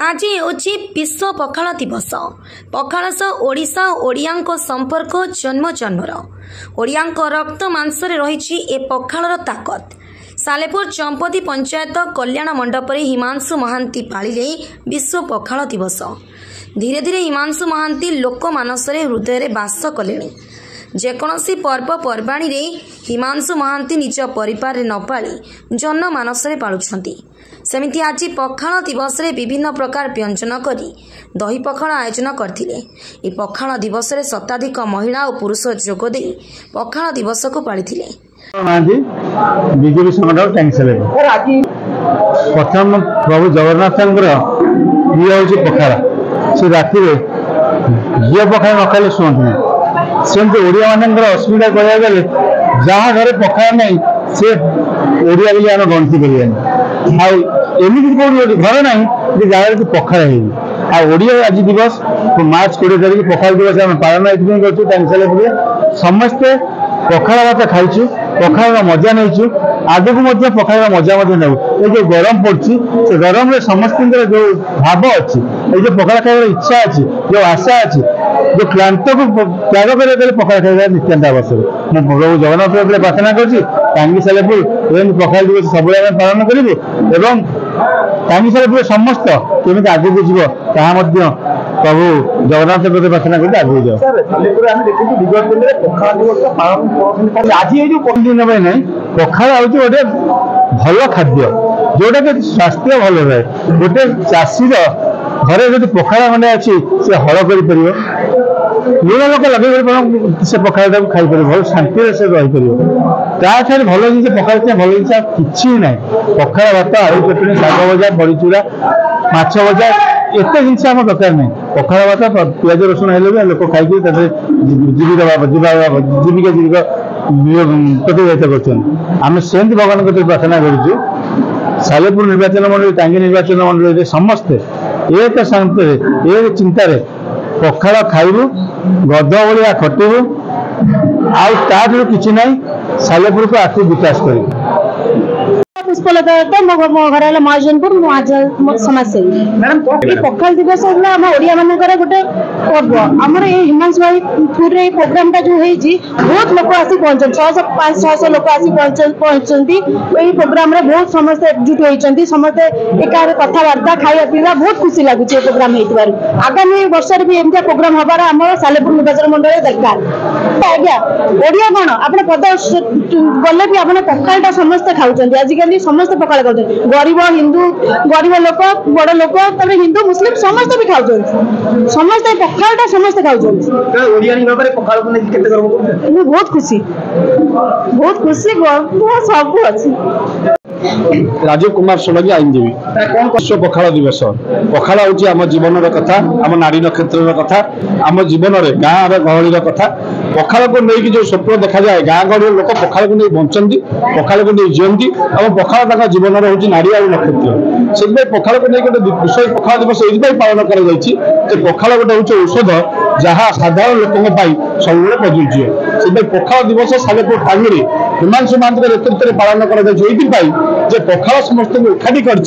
आज होची विश्व पखाल दिवस। पखाल सह ओडिशा ओडिया संपर्क जन्म जन्मर ओडिया रक्त मांसरे रही ए पखालर ताकत। सालेपुर चंपती पंचायत कल्याण मंडप हिमांशु महांती पालिले विश्व पखाल दिवस। धीरे धीरे हिमांशु महांती लोक मानसरे हृदय बास कले। जेकोसी पर्वपर्वाणी रे हिमांशु महांती निज परिवार न पाली जनमानसरे पालुछंती। सेमिति आज पखाल दिवस रे विभिन्न प्रकार व्यंजन करी दही पखाल आयोजन करथिले। ए पखाल दिवस रे शताधिक महिला और पुरुष जोग दे पखाल दिवस को पालिथिले। बीजेपी संगठन टैंक्सले प्रथम प्रभु जगन्नाथ प्रिय हूँ पखाल। से राति घी पखाल न खाले शुणुना सेमती ओडिया मान असुविधा कह गले जहाँ घर पखाल नहीं से ओडिया बोली आम गणती करें घर ना जगह पखाल ओडिया आज दिवस मार्च 20 तारीख पखाल दिवस आम पालन ये समस्ते पखाल भात खाइचु पखाल मजा नहीं आगे को पखाल मजा नौ जो गरम पड़ी से गरम में समस्त जो भाव अच्छी जो पखाल खाइबार इच्छा अच्छी जो आशा अच्छी जो क्लांत को त्याग कर पखाल खाइबा नित्याନ୍ତ आवश्यक। मैं प्रभु जगन्नाथ प्रार्थना कर टांगी सालेपुर पखाल दिवस सब पालन करूँ टांगी सालेपुर समस्त केमी आगे को जीव ताहा प्रभु जगन्नाथ प्रति प्रार्थना कर आगे जाओ। आज ये दिन ना पखाल हूँ गोटे भल खाद्य जोटा कि स्वास्थ्य भल रहे। गोटे चाषी घरे जो पखाल खंडे अच्छी से हल कर लुण लोक लगे से पखाल खाई पार भल शांति से रहीपर भल जिन पखाल भल जिन कि ना पखाल भात आलू चटनी शाग भजा बड़ीचूरा माछ भजा एत जिन आम दरकार नहीं। पखाल भात पियाज रसुण है लोक खाई जीविका प्रतियोगिता कर सेमती भगवान को प्रार्थना करूँ। सालेपुर निर्वाचन मंडली टांगी निर्वाचन मंडली समस्ते एक शांत एक चिंतार पखाल खाइबू गध भाया खटबू आउ कि ना सालेपुर को आखु विकास कर। पुष्पलता मो घर महाजनपुर समाजसेवी पखाल दिवस आम ओडिया मान गोटे पर्व आमर ये हिमांशु भाई पुरे प्रोग्राम जो बहुत लोक आसी पहुंचते 600-500 लोक आसी पहुंचती। यही प्रोग्राम बहुत समस्त एकजुट होती समस्ते एक कथबार्ता खाया पीवा बहुत खुशी लगुच प्रोग्राम हो। आगामी वर्ष भी एमती प्रोग्राम हबार आम सालेपुर निर्वाचन मंडल दरकार। आज्ञा ओडिया कौन आप पद गले भी आप पखाल समस्ते खाऊँ आजिकल समस्त पखाल खाऊ गरीब हिंदू गरीब लोक बड़ लोक हिंदू मुस्लिम समस्त भी खाऊ समस्त पखाल समस्त खाऊ। बहुत खुशी सब अच्छी। राजीव कुमार सोलंकी आईनजीवी विश्व पखाल दिवस पखाल हूँ आम जीवन कथा आम नारी नक्षत्र कथा आम जीवन में गाँव गहली कथा पखाल को लेकिन जो स्वप्न देखा जाए गाँ गहली लोक पखाल को नहीं बंचती पखाल को नहीं जीवंती और पखाल जीवन में हूँ नारी और नक्षत्र से पखाल को लेकिन विश्व पखाल दिवस ये पालन कर पखाल गोटे हूँ औषध जहाँ साधारण लोकों सब प्रযোज्य से पखाल दिवस सालेपुर टांगी हिमांशु महांती नेतृत्व में पालन कर पखाल समस्त एकाठी कर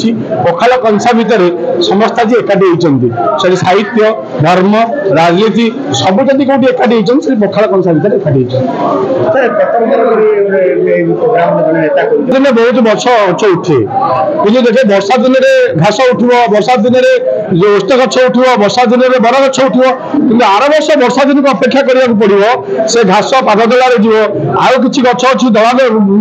पखाल कंसा भितर समस्त आज एकाठी होती साहित्य धर्म राजनीति सब जब कौटी एकाठी होती पखाल कंसा भितर एकाठी दिन बहुत गछ उठे कि देखे वर्षा दिन में घास उठो वर्षा दिन में ओष्ठ गछ उठो वर्षा दिन में बर गछ उठो कि आर वर्ष वर्षा दिन को अपेक्षा करने पड़ो से घास पादतलार जीव आउ कि गछ अच्छी धड़ा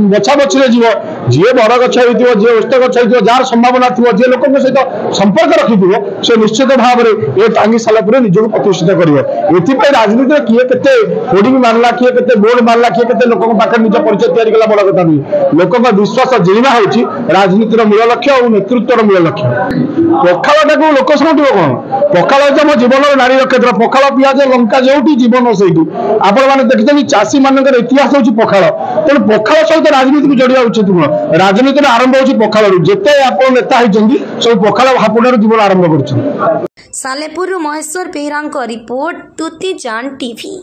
बछा बछरे जीव जी बर गछ हो जी ओष्ठ गछ हो जार संभावना थी जी लोक सहित संपर्क रखी से निश्चित भाव में ये टांगी सालेपुर निजक प्रतिष्ठित कर राजनीति किए के होर्डिंग मारला किए के बोर्ड मारला किए के लोक पाखे निज परिचय तैयारी कला बड़ कथा नहीं। लोक विश्वास जिणा होची राजनीतिर मूल लक्ष्य और नेतृत्वर मूल लक्ष्य। पखाल टाक लोक समझ कौन पखाल हम जीवन नारी नक्षत्र पखाल पियाज लंका जो जीवन से आपण देखते चाषी मान इतिहास हूँ पखाल तेणु पखाल सहित राजनीति को जोड़ा उचित नुह। राजनीति आरंभ हो पखाल जिते आप नेता होती सब पखाल हापुड़ जीवन आरंभ कर। सालेपुर महेश्वर बेहरा रिपोर्ट तुति जान टीवी।